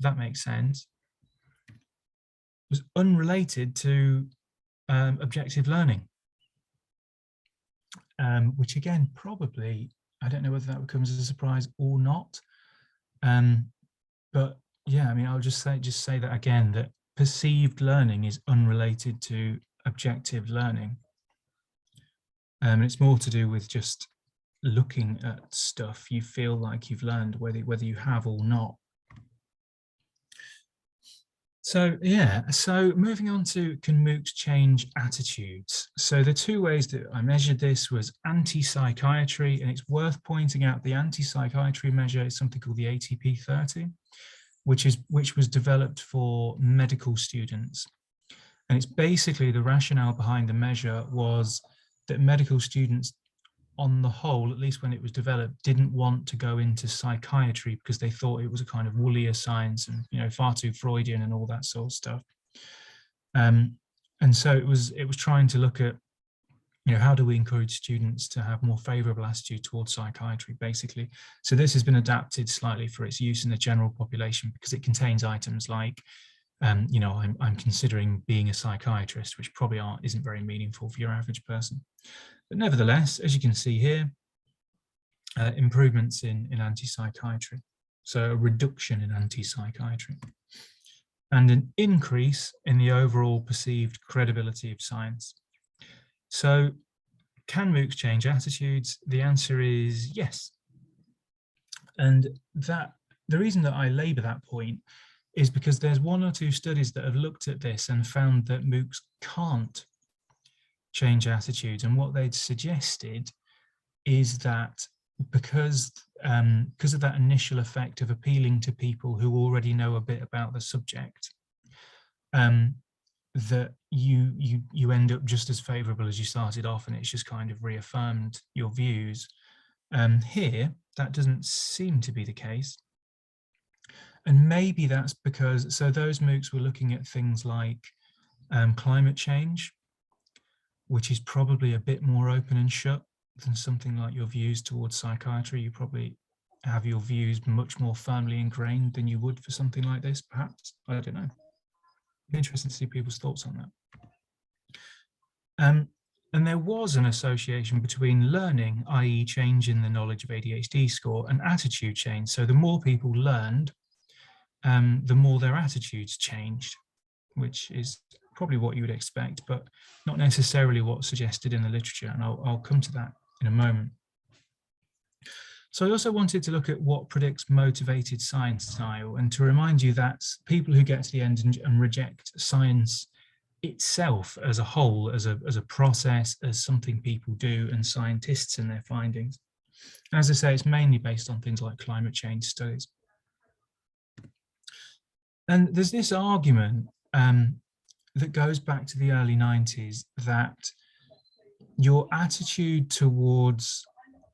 That makes sense. It was unrelated to objective learning, which again, probably, I don't know whether that comes as a surprise or not. But yeah, I mean, I'll just say that again, that perceived learning is unrelated to objective learning. It's more to do with just looking at stuff you feel like you've learned, whether you have or not. So yeah, so moving on to, can MOOCs change attitudes? So the two ways that I measured this was anti-psychiatry, and it's worth pointing out the anti-psychiatry measure is something called the ATP 30, which was developed for medical students. And it's basically, the rationale behind the measure was that medical students on the whole, at least when it was developed, didn't want to go into psychiatry because they thought it was a kind of woollier science and far too Freudian and all that sort of stuff. And so it was trying to look at how do we encourage students to have more favorable attitude towards psychiatry, basically. So this has been adapted slightly for its use in the general population because it contains items like I'm considering being a psychiatrist, which probably isn't very meaningful for your average person. But nevertheless, as you can see here, improvements in anti-psychiatry. So a reduction in anti-psychiatry. And an increase in the overall perceived credibility of science. So can MOOCs change attitudes? The answer is yes. And the reason that I labour that point is because there's one or two studies that have looked at this and found that MOOCs can't change attitudes. And what they'd suggested is that because of that initial effect of appealing to people who already know a bit about the subject, that you end up just as favourable as you started off, and it's just kind of reaffirmed your views. Here, that doesn't seem to be the case. And maybe that's because, so those MOOCs were looking at things like climate change, which is probably a bit more open and shut than something like your views towards psychiatry. You probably have your views much more firmly ingrained than you would for something like this, perhaps. I don't know. be interesting to see people's thoughts on that. And there was an association between learning, i.e. change in the knowledge of ADHD score, and attitude change. So the more people learned, the more their attitudes changed, which is probably what you would expect, but not necessarily what's suggested in the literature. And I'll come to that in a moment. So I also wanted to look at what predicts motivated science denial, and to remind you that people who get to the end and reject science itself as a whole, as a process, as something people do, and scientists and their findings. And as I say, it's mainly based on things like climate change studies. And there's this argument that goes back to the early 90s that your attitude towards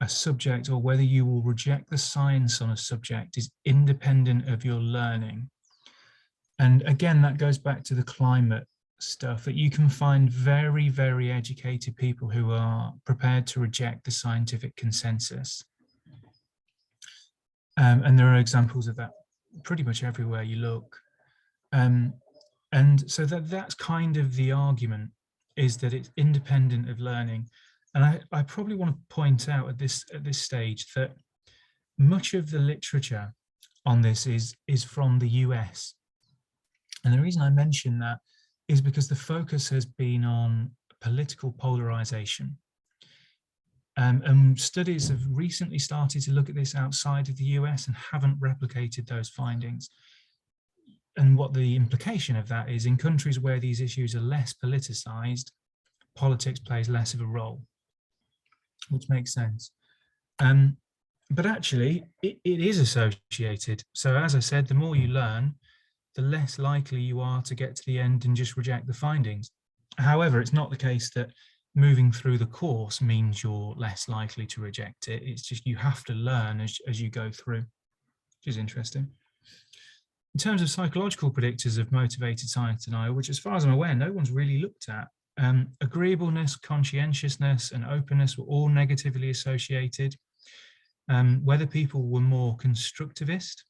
a subject, or whether you will reject the science on a subject, is independent of your learning. And again, that goes back to the climate stuff, that you can find very, very educated people who are prepared to reject the scientific consensus. And there are examples of that pretty much everywhere you look. And so that's kind of the argument, is that it's independent of learning. And I probably want to point out at this stage that much of the literature on this is from the US. And the reason I mention that is because the focus has been on political polarization. And studies have recently started to look at this outside of the US and haven't replicated those findings. And what the implication of that is, in countries where these issues are less politicized, politics plays less of a role, which makes sense. But actually, it is associated. So as I said, the more you learn, the less likely you are to get to the end and just reject the findings. However, it's not the case that moving through the course means you're less likely to reject it. It's just you have to learn as you go through, which is interesting. In terms of psychological predictors of motivated science denial, which as far as I'm aware, no one's really looked at, agreeableness, conscientiousness, and openness were all negatively associated. Whether people were more constructivist,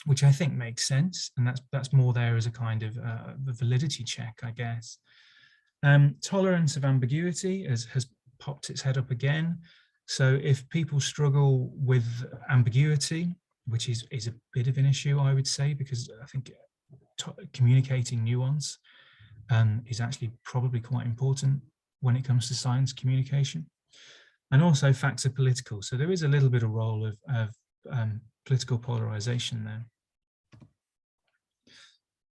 which I think makes sense, and that's more there as a kind of a validity check, I guess. Tolerance of ambiguity has popped its head up again. So if people struggle with ambiguity, which is a bit of an issue, I would say, because I think communicating nuance is actually probably quite important when it comes to science communication. And also facts are political. So there is a little bit of role of political polarization there.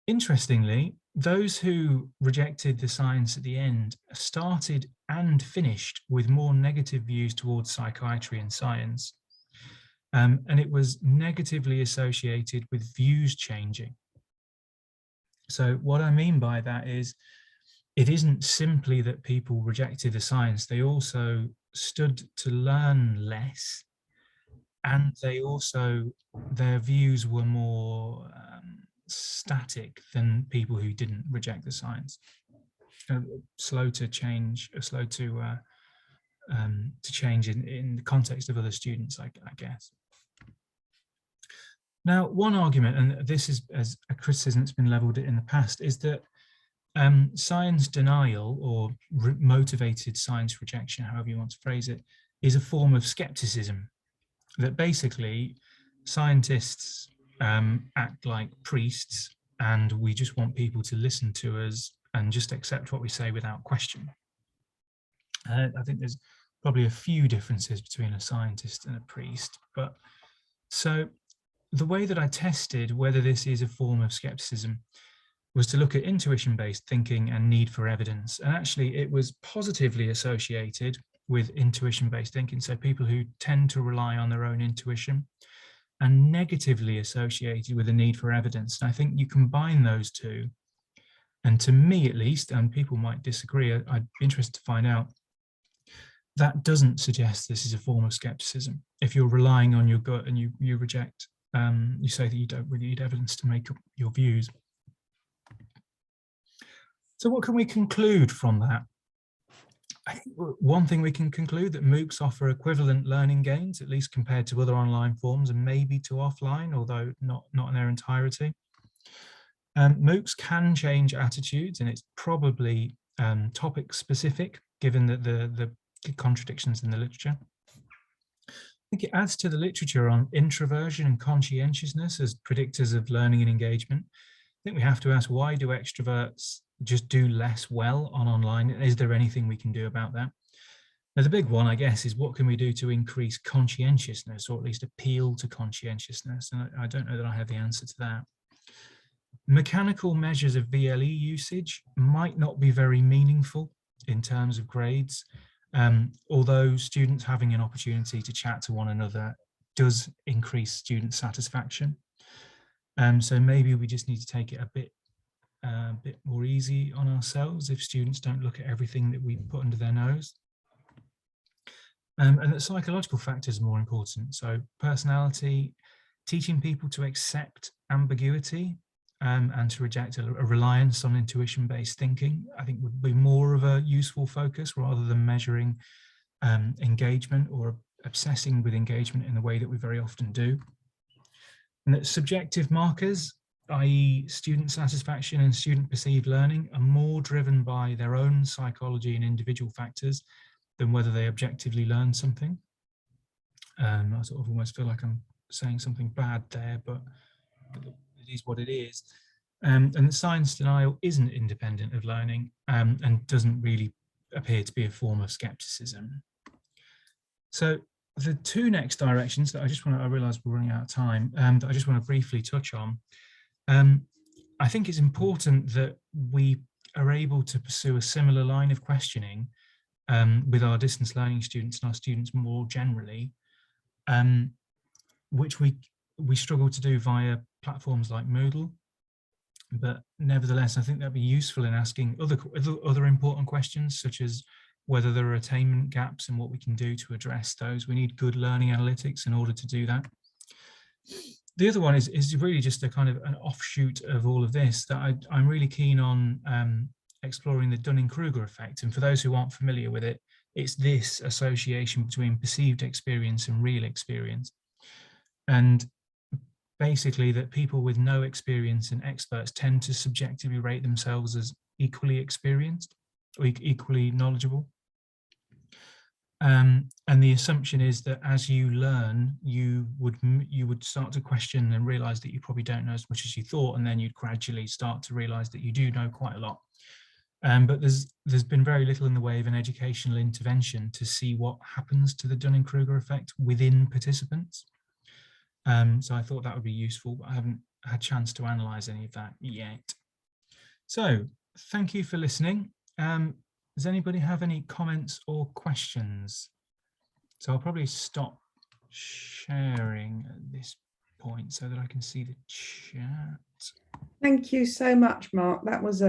Interestingly, those who rejected the science at the end started and finished with more negative views towards psychiatry and science. And it was negatively associated with views changing. So what I mean by that is, it isn't simply that people rejected the science, they also stood to learn less, and they also, their views were more static than people who didn't reject the science. Slow to change, slow to change in the context of other students, I guess. Now, one argument, and this is as a criticism that's been leveled in the past, is that science denial, or motivated science rejection, however you want to phrase it, is a form of skepticism. That basically scientists act like priests, and we just want people to listen to us and just accept what we say without question. I think there's probably a few differences between a scientist and a priest, but so the way that I tested whether this is a form of skepticism was to look at intuition-based thinking and need for evidence. And actually it was positively associated with intuition-based thinking, so people who tend to rely on their own intuition, and negatively associated with the need for evidence. And I think you combine those two, and to me at least, and people might disagree, I'd be interested to find out, that doesn't suggest this is a form of skepticism. If you're relying on your gut and you reject, you say that you don't really need evidence to make up your views. So what can we conclude from that? I think one thing we can conclude, that MOOCs offer equivalent learning gains, at least compared to other online forms, and maybe to offline, although not in their entirety. MOOCs can change attitudes, and it's probably topic specific, given that the contradictions in the literature. I think it adds to the literature on introversion and conscientiousness as predictors of learning and engagement. I think we have to ask, why do extroverts just do less well on online? Is there anything we can do about that? Now, the big one, I guess, is what can we do to increase conscientiousness, or at least appeal to conscientiousness? And I don't know that I have the answer to that. Mechanical measures of VLE usage might not be very meaningful in terms of grades, although students having an opportunity to chat to one another does increase student satisfaction. So maybe we just need to take it a bit more easy on ourselves if students don't look at everything that we put under their nose. And that psychological factors are more important. So personality, teaching people to accept ambiguity and to reject a reliance on intuition-based thinking, I think would be more of a useful focus rather than measuring engagement or obsessing with engagement in the way that we very often do. And that subjective markers, i.e. student satisfaction and student perceived learning, are more driven by their own psychology and individual factors than whether they objectively learn something. I sort of almost feel like I'm saying something bad there, but it is what it is. And the science denial isn't independent of learning and doesn't really appear to be a form of skepticism. So the two next directions that I realize we're running out of time, that I just want to briefly touch on. I think it's important that we are able to pursue a similar line of questioning with our distance learning students and our students more generally, which we struggle to do via platforms like Moodle. But nevertheless, I think that'd be useful in asking other important questions, such as whether there are attainment gaps and what we can do to address those. We need good learning analytics in order to do that. The other one is really just a kind of an offshoot of all of this, that I'm really keen on exploring the Dunning-Kruger effect. And for those who aren't familiar with it, it's this association between perceived experience and real experience. And basically that people with no experience and experts tend to subjectively rate themselves as equally experienced or equally knowledgeable. And the assumption is that as you learn, you would start to question and realize that you probably don't know as much as you thought, and then you'd gradually start to realize that you do know quite a lot. But there's been very little in the way of an educational intervention to see what happens to the Dunning-Kruger effect within participants. So I thought that would be useful, but I haven't had a chance to analyze any of that yet. So thank you for listening. Does anybody have any comments or questions? So I'll probably stop sharing at this point so that I can see the chat. Thank you so much, Mark. That was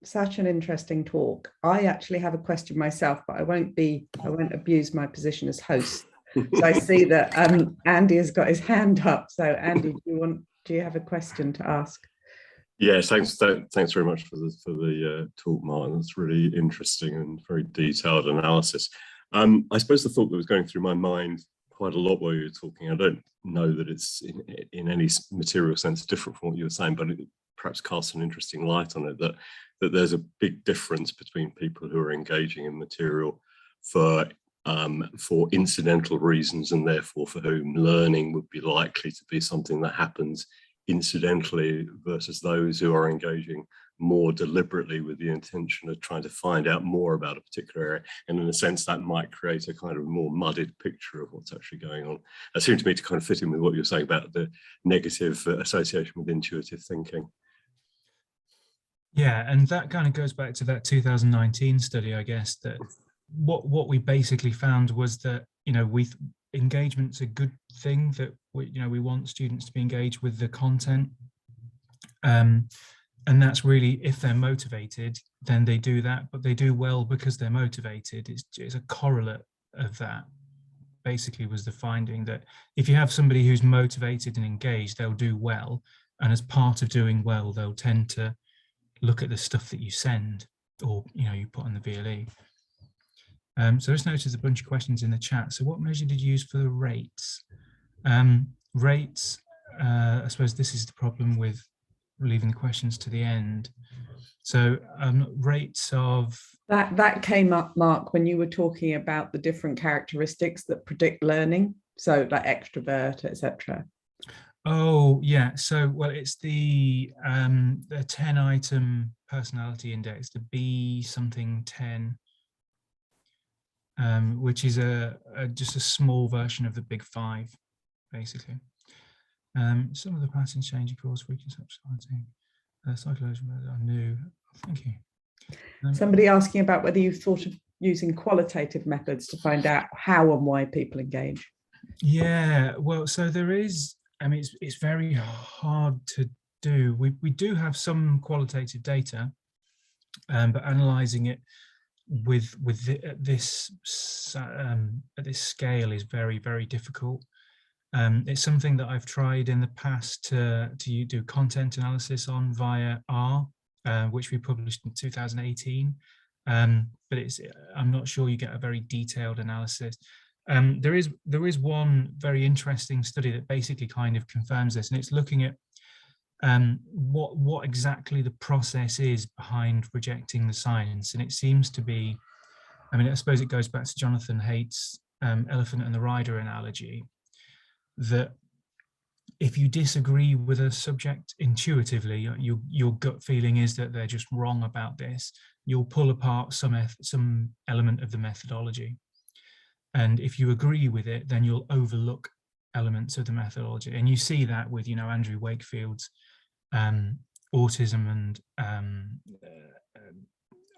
such an interesting talk. I actually have a question myself, but I won't abuse my position as host. So I see that Andy has got his hand up. So Andy, do you have a question to ask? Yes, thanks very much for the talk, Martin. It's really interesting and very detailed analysis. I suppose the thought that was going through my mind quite a lot while you were talking, I don't know that it's in any material sense different from what you were saying, but it perhaps casts an interesting light on it, that there's a big difference between people who are engaging in material for incidental reasons, and therefore for whom learning would be likely to be something that happens incidentally, versus those who are engaging more deliberately with the intention of trying to find out more about a particular area. And in a sense, that might create a kind of more muddied picture of what's actually going on. That seemed to me to kind of fit in with what you're saying about the negative association with intuitive thinking. Yeah, and that kind of goes back to that 2019 study, I guess, that what we basically found was that, engagement's a good thing, that we want students to be engaged with the content, and that's really, if they're motivated, then they do that, but they do well because they're motivated. It's a correlate of that, basically, was the finding that if you have somebody who's motivated and engaged, they'll do well, and as part of doing well, they'll tend to look at the stuff that you send or you put on the VLE. So I just noticed a bunch of questions in the chat. So what measure did you use for the rates? Rates, I suppose this is the problem with leaving the questions to the end. So rates of... That came up, Mark, when you were talking about the different characteristics that predict learning. So like extrovert, etc. Oh, yeah. So, well, it's the 10-item personality index, the B something 10, which is just a small version of the big 5, basically. Some of the patterns change, of course, weakness, upsiding, psychology are new. Thank you. Somebody asking about whether you've thought of using qualitative methods to find out how and why people engage. Yeah, well, so there is, I mean, it's very hard to do. We do have some qualitative data, but analysing it at this scale is very, very difficult. It's something that I've tried in the past to do content analysis on via R, which we published in 2018, but I'm not sure you get a very detailed analysis. There is one very interesting study that basically kind of confirms this, and it's looking at what exactly the process is behind rejecting the science. And it seems to be, I mean, I suppose it goes back to Jonathan Haidt's elephant and the rider analogy, that if you disagree with a subject intuitively, your gut feeling is that they're just wrong about this, you'll pull apart some element of the methodology. And if you agree with it, then you'll overlook elements of the methodology. And you see that with, Andrew Wakefield's autism and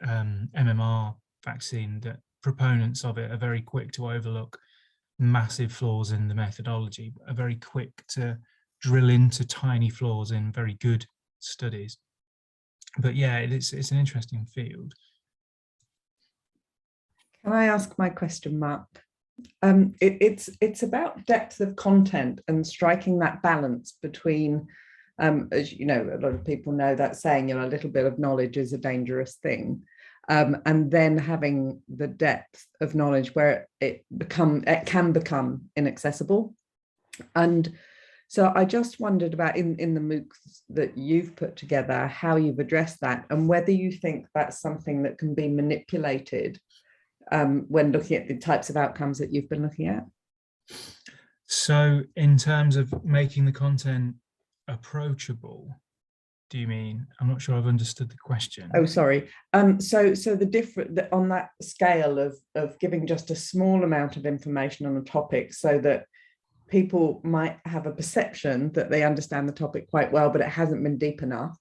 MMR vaccine, that proponents of it are very quick to overlook massive flaws in the methodology, but are very quick to drill into tiny flaws in very good studies. But yeah, it's an interesting field. Can I ask my question, Mark? It's about depth of content and striking that balance between, as you know, a lot of people know that saying, a little bit of knowledge is a dangerous thing. And then having the depth of knowledge where it can become inaccessible. And so I just wondered about in the MOOCs that you've put together, how you've addressed that, and whether you think that's something that can be manipulated when looking at the types of outcomes that you've been looking at. So in terms of making the content approachable, do you mean? I'm not sure I've understood the question. Oh, sorry. So on that scale of giving just a small amount of information on a topic, so that people might have a perception that they understand the topic quite well, but it hasn't been deep enough,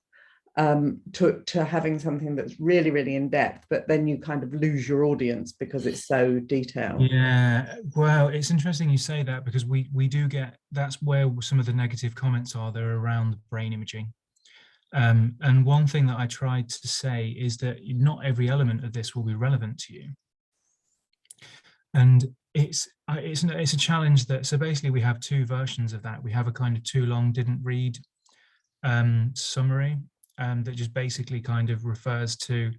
to having something that's really, really in depth, but then you kind of lose your audience because it's so detailed. Yeah, well, it's interesting you say that, because we do get, that's where some of the negative comments are. They're around brain imaging. And one thing that I tried to say is that not every element of this will be relevant to you. And it's a challenge that, so basically we have two versions of that. We have a kind of too long didn't read summary that just basically kind of refers to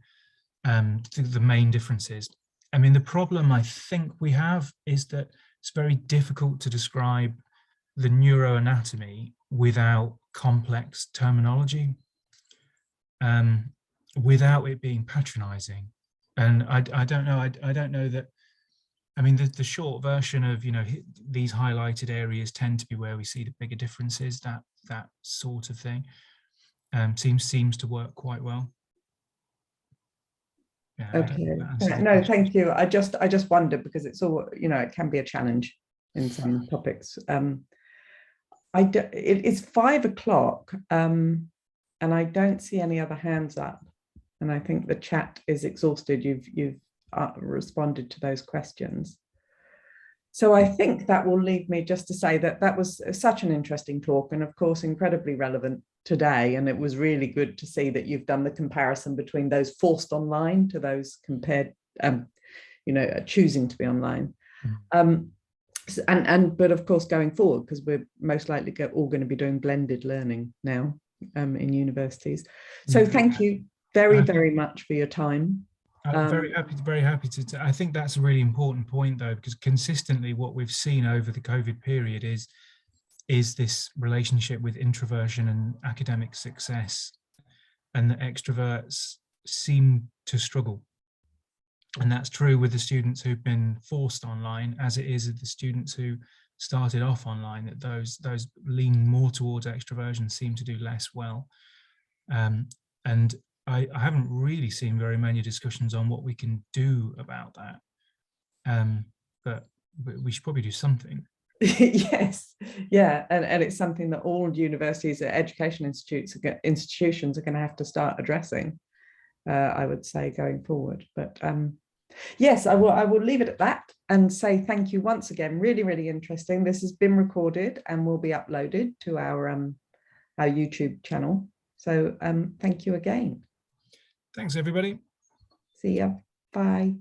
the main differences. I mean, the problem I think we have is that it's very difficult to describe the neuroanatomy without complex terminology, without it being patronizing. And I don't know, I don't know that, I mean, the short version of, these highlighted areas tend to be where we see the bigger differences, that sort of thing, seems to work quite well. Yeah, okay. No, thank you. I just wondered, because it's all, it can be a challenge in some topics. It's 5 o'clock, and I don't see any other hands up, and I think the chat is exhausted. You've responded to those questions. So I think that will leave me just to say that was such an interesting talk, and of course incredibly relevant today. And it was really good to see that you've done the comparison between those forced online to those compared, choosing to be online. But of course going forward, because we're most likely all going to be doing blended learning now in universities. So thank you very, very much for your time. I'm very happy to. I think that's a really important point, though, because consistently what we've seen over the COVID period is is this relationship with introversion and academic success, and the extroverts seem to struggle. And that's true with the students who've been forced online, as it is with the students who started off online, that those lean more towards extroversion seem to do less well. And I haven't really seen very many discussions on what we can do about that. But we should probably do something. Yes, yeah, and it's something that all universities, education institutions are going to have to start addressing, I would say, going forward. But yes, I will leave it at that and say thank you once again. Really, really interesting. This has been recorded and will be uploaded to our YouTube channel. So thank you again. Thanks, everybody. See ya. Bye.